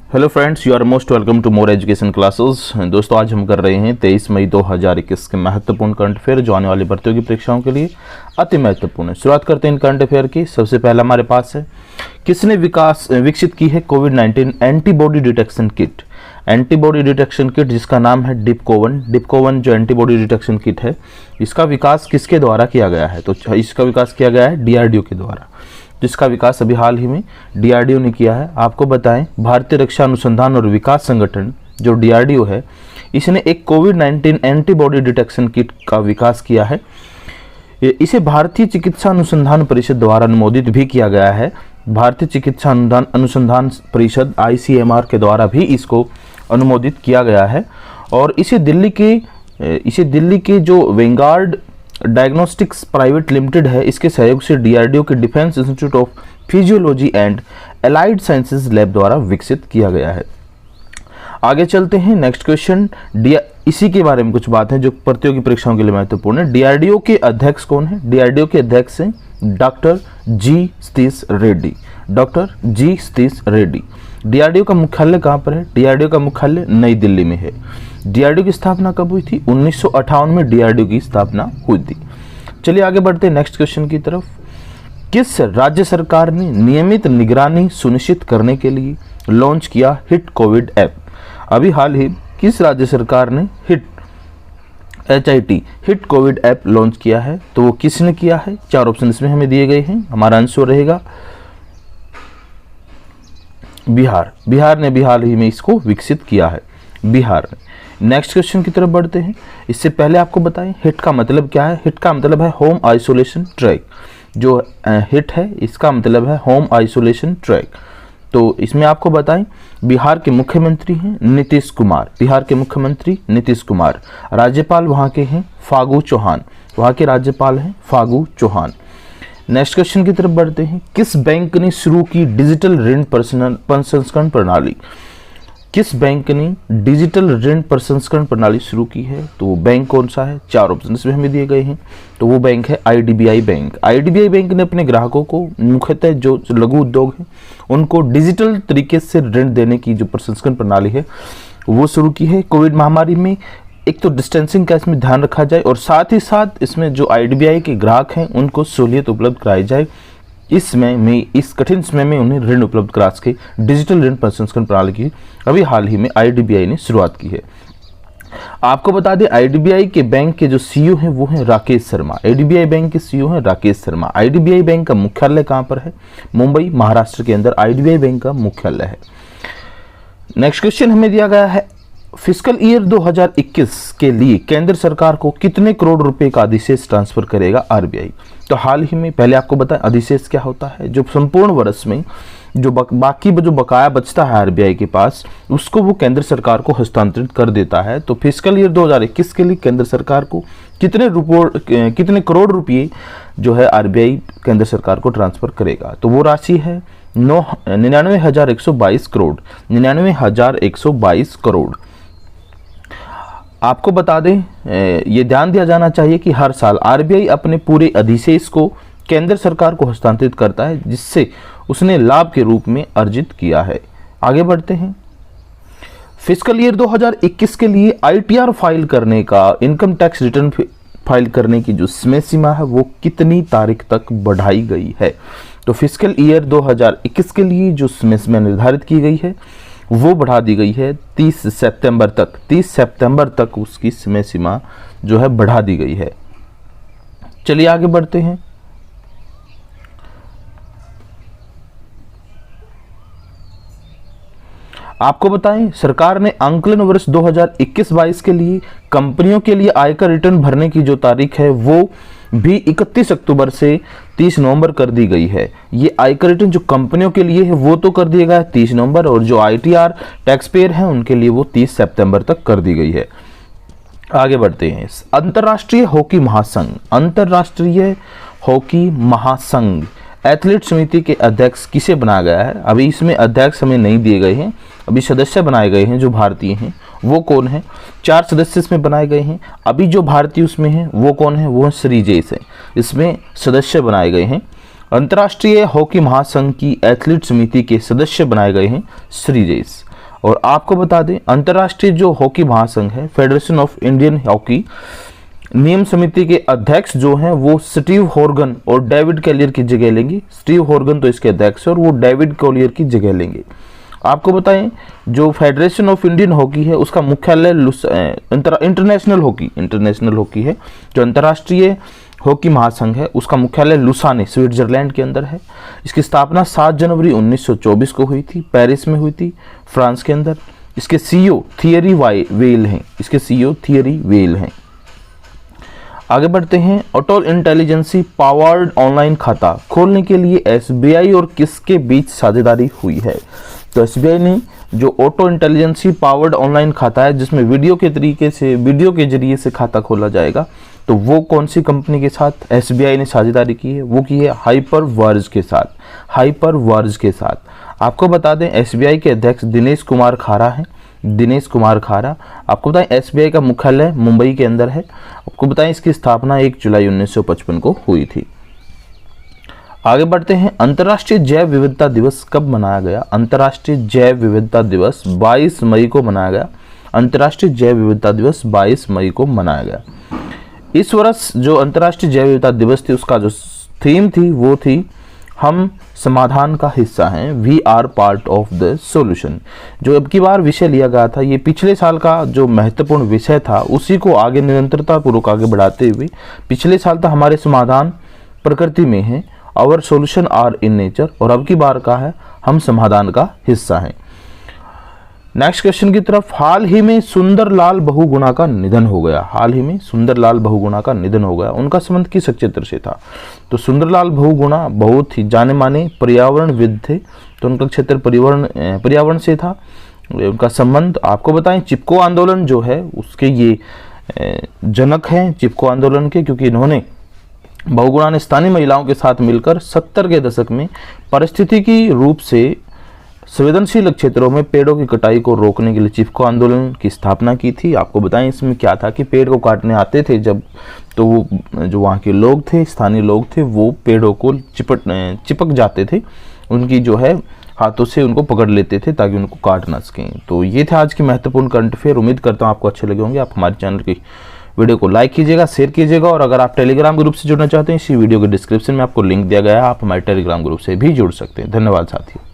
Hello friends, you are most welcome to more education classes. दोस्तों, आज हम कर रहे हैं 23 मई 2021 के महत्वपूर्ण करंट अफेयर जो आने वाली भर्तियों की परीक्षाओं के लिए अति महत्वपूर्ण है। शुरुआत करते हैं करंट अफेयर की। सबसे पहला हमारे पास है, किसने विकसित की है कोविड-19 antibody detection kit. Antibody detection kit जिसका नाम है डिपकोवन जो एंटीबॉडी डिटेक्शन किट है, इसका विकास किसके द्वारा किया गया है? तो इसका विकास किया गया है DRDO के द्वारा, जिसका विकास अभी हाल ही में DRDO ने किया है। आपको बताएं, भारतीय रक्षा अनुसंधान और विकास संगठन जो DRDO है, इसने एक कोविड-19 एंटीबॉडी डिटेक्शन किट का विकास किया है। इसे भारतीय चिकित्सा अनुसंधान परिषद द्वारा अनुमोदित भी किया गया है। भारतीय चिकित्सा अनुसंधान परिषद ICMR के द्वारा भी इसको अनुमोदित किया गया है और इसे दिल्ली के जो वेंगार्ड डायग्नोस्टिक्स प्राइवेट लिमिटेड है, इसके सहयोग से DRDO के defence institute of physiology and allied sciences lab द्वारा विकसित किया गया है। आगे चलते हैं, नेक्स्ट क्वेश्चन। इसी के बारे में कुछ बात है जो प्रतियोगी परीक्षाओं के लिए महत्वपूर्ण है। DRDO के अध्यक्ष कौन है? DRDO के अध्यक्ष हैं डॉक्टर जी सतीश रेड्डी। डॉक्टर जी सतीश रेड्डी। DRDO का मुख्यालय कहाँ पर है? DRDO का मुख्यालय नई दिल्ली में है। DRDO की स्थापना कब हुई थी? 1958 में DRDO की स्थापना हुई थी। चलिए आगे बढ़ते हैं नेक्स्ट क्वेश्चन की तरफ। किस राज्य सरकार ने नियमित निगरानी सुनिश्चित करने के लिए लॉन्च किया हिट कोविड ऐप? अभी हाल ही किस राज्य सरकार ने HIT hit Covid app launch किया है? तो वो किसने किया है? चार ऑप्शन इसमें हमें दिए गए हैं। हमारा आंसर रहेगा बिहार। बिहार ने भी हाल ही में इसको विकसित किया है, बिहार ने। नेक्स्ट क्वेश्चन की तरफ बढ़ते हैं। इससे पहले आपको बताएं, हिट का मतलब क्या है? हिट का मतलब है होम आइसोलेशन ट्रैक। जो हिट है इसका मतलब है होम आइसोलेशन ट्रैक। तो इसमें आपको बताएं, बिहार के मुख्यमंत्री हैं नीतीश कुमार। बिहार के मुख्यमंत्री नीतीश कुमार। राज्यपाल वहां के हैं फागू चौहान। वहां के राज्यपाल हैं फागू चौहान। नेक्स्ट क्वेश्चन की तरफ बढ़ते हैं। किस बैंक ने शुरू की डिजिटल ऋण प्रसंस्करण प्रणाली? किस बैंक ने डिजिटल ऋण प्रसंस्करण प्रणाली शुरू की है? तो वो बैंक कौन सा है? चार ऑप्शन इसमें हमें दिए गए हैं। तो वो बैंक है IDBI बैंक। IDBI बैंक ने अपने ग्राहकों को, मुख्यतः जो लघु उद्योग हैं, उनको डिजिटल तरीके से ऋण देने की जो प्रसंस्करण प्रणाली है वो शुरू की है। कोविड महामारी में एक तो डिस्टेंसिंग का इसमें ध्यान रखा जाए और साथ ही साथ इसमें जो IDBI के ग्राहक हैं उनको सहूलियत उपलब्ध कराई जाए। इस कठिन समय में उन्हें ऋण उपलब्ध करा सके। डिजिटल ऋण प्रसंस्करण प्रणाली की अभी हाल ही में IDBI ने शुरुआत की है। आपको बता दें, IDBI के बैंक के जो CEO हैं वो हैं राकेश शर्मा। IDBI बैंक के CEO हैं राकेश शर्मा। IDBI बैंक का मुख्यालय कहाँ पर है? मुंबई, महाराष्ट्र के अंदर IDBI बैंक का मुख्यालय है। नेक्स्ट क्वेश्चन हमें दिया गया है, फिस्कल ईयर 2021 के लिए केंद्र सरकार को कितने करोड़ रुपए का अधिशेष ट्रांसफर करेगा RBI? तो हाल ही में, पहले आपको बताएं अधिशेष क्या होता है। जो संपूर्ण वर्ष में जो बाकी जो बकाया बचता है RBI के पास, उसको वो केंद्र सरकार को हस्तांतरित कर देता है। तो फिस्कल ईयर 2021 के लिए केंद्र सरकार को कितने करोड़ रुपये जो है RBI केंद्र सरकार को ट्रांसफर करेगा? तो वो राशि है 99,122 करोड़। 99,122 करोड़। आपको बता दें, ये ध्यान दिया जाना चाहिए कि हर साल RBI अपने पूरे अधिशेष को केंद्र सरकार को हस्तांतरित करता है, जिससे उसने लाभ के रूप में अर्जित किया है। आगे बढ़ते हैं। फिस्कल ईयर 2021 के लिए ITR फाइल करने का, इनकम टैक्स रिटर्न फाइल करने की जो समय सीमा है वो कितनी तारीख तक बढ़ाई गई है? तो फिस्कल ईयर 2021 के लिए जो समय सीमा निर्धारित की गई है वो बढ़ा दी गई है 30 सितंबर तक। 30 सितंबर तक उसकी समय सीमा जो है बढ़ा दी गई है। चलिए आगे बढ़ते हैं। आपको बताएं, सरकार ने आंकलन वर्ष 2021-22 के लिए कंपनियों के लिए आयकर रिटर्न भरने की जो तारीख है वो भी 31 अक्टूबर से 30 नवंबर कर दी गई है। ये आयकर रिटर्न जो कंपनियों के लिए है वो तो कर दिया गया है 30 नवंबर, और जो ITR टैक्स पेयर हैं उनके लिए वो 30 सितंबर तक कर दी गई है। आगे बढ़ते हैं। अंतर्राष्ट्रीय हॉकी महासंघ। अंतर्राष्ट्रीय हॉकी महासंघ एथलीट समिति के अध्यक्ष किसे बनाया गया है? अभी इसमें अध्यक्ष हमें नहीं दिए गए हैं, अभी सदस्य बनाए गए हैं जो भारतीय हैं। वो कौन है? 4 सदस्य इसमें बनाए गए हैं। अभी जो भारतीय उसमें हैं वो कौन है? वो श्रीजेश है। इसमें सदस्य बनाए गए हैं। अंतर्राष्ट्रीय हॉकी महासंघ की एथलीट समिति के सदस्य बनाए गए हैं श्रीजेश। और आपको बता दें अंतर्राष्ट्रीय जो हॉकी महासंघ है, फेडरेशन ऑफ इंडियन हॉकी नियम समिति के अध्यक्ष जो हैं वो स्टीव हॉर्गन और डेविड कॉलियर की जगह लेंगे। स्टीव हॉर्गन तो इसके अध्यक्ष है और वो डेविड कॉलियर की जगह लेंगे। आपको बताएं जो फेडरेशन ऑफ इंडियन हॉकी है उसका मुख्यालय इंटरनेशनल हॉकी है, जो अंतर्राष्ट्रीय हॉकी महासंघ है उसका मुख्यालय लुसाने स्विट्जरलैंड के अंदर है। इसकी स्थापना 7 जनवरी 1924 को हुई थी, पेरिस में हुई थी, फ्रांस के अंदर। इसके सीईओ थियरी वेल हैं। आगे बढ़ते हैं। अटल इंटेलिजेंसी पावर्ड ऑनलाइन खाता खोलने के लिए एसबीआई और किसके बीच साझेदारी हुई है? तो एसबीआई ने जो ऑटो इंटेलिजेंसी पावर्ड ऑनलाइन खाता है जिसमें वीडियो के जरिए से खाता खोला जाएगा, तो वो कौन सी कंपनी के साथ एसबीआई ने साझेदारी की है? वो की है हाइपरवर्ज के साथ। आपको बता दें एसबीआई के अध्यक्ष दिनेश कुमार खारा। आपको बताएं एसबीआई का मुख्यालय मुंबई के अंदर है। आपको बताएं इसकी स्थापना 1 जुलाई 1955 को हुई थी। आगे बढ़ते हैं। अंतर्राष्ट्रीय जैव विविधता दिवस कब मनाया गया? अंतर्राष्ट्रीय जैव विविधता दिवस 22 मई को मनाया गया। अंतर्राष्ट्रीय जैव विविधता दिवस 22 मई को मनाया गया। इस वर्ष जो अंतर्राष्ट्रीय जैव विविधता दिवस थी उसका जो थीम थी वो थी हम समाधान का हिस्सा हैं, we are part of the solution. जो अब की बार विषय लिया गया था ये पिछले साल का जो महत्वपूर्ण विषय था उसी को आगे निरंतरता पूर्वक आगे बढ़ाते हुए, पिछले साल था हमारे समाधान प्रकृति में है, our solution are in nature, और अब की बार का है हम समाधान का हिस्सा हैं। नेक्स्ट क्वेश्चन की तरफ। हाल ही में सुंदरलाल बहुगुणा का निधन हो गया। उनका संबंध किस क्षेत्र से था? तो सुंदरलाल बहुगुणा बहुत ही जाने माने पर्यावरणविद थे, तो उनका क्षेत्र पर्यावरण से था। उनका संबंध आपको बताएं चिपको आंदोलन जो है उसके ये जनक हैं चिपको आंदोलन के, क्योंकि इन्होंने बहुगुणा ने स्थानीय महिलाओं के साथ मिलकर 70 के दशक में पारिस्थितिकी रूप से संवेदनशील क्षेत्रों में पेड़ों की कटाई को रोकने के लिए चिपको आंदोलन की स्थापना की थी। आपको बताएं इसमें क्या था कि पेड़ को काटने आते थे जब, तो वो जो वहाँ के लोग थे, स्थानीय लोग थे, वो पेड़ों को चिपक जाते थे, उनकी जो है हाथों से उनको पकड़ लेते थे ताकि उनको काट ना सकें। तो ये थे आज की महत्वपूर्ण करंट अफेयर। उम्मीद करता हूँ आपको अच्छे लगे होंगे। आप हमारे चैनल की वीडियो को लाइक कीजिएगा, शेयर कीजिएगा, और अगर आप टेलीग्राम ग्रुप से जुड़ना चाहते हैं इसी वीडियो के डिस्क्रिप्शन में आपको लिंक दिया गया है, आप हमारे टेलीग्राम ग्रुप से भी जुड़ सकते हैं। धन्यवाद साथियों।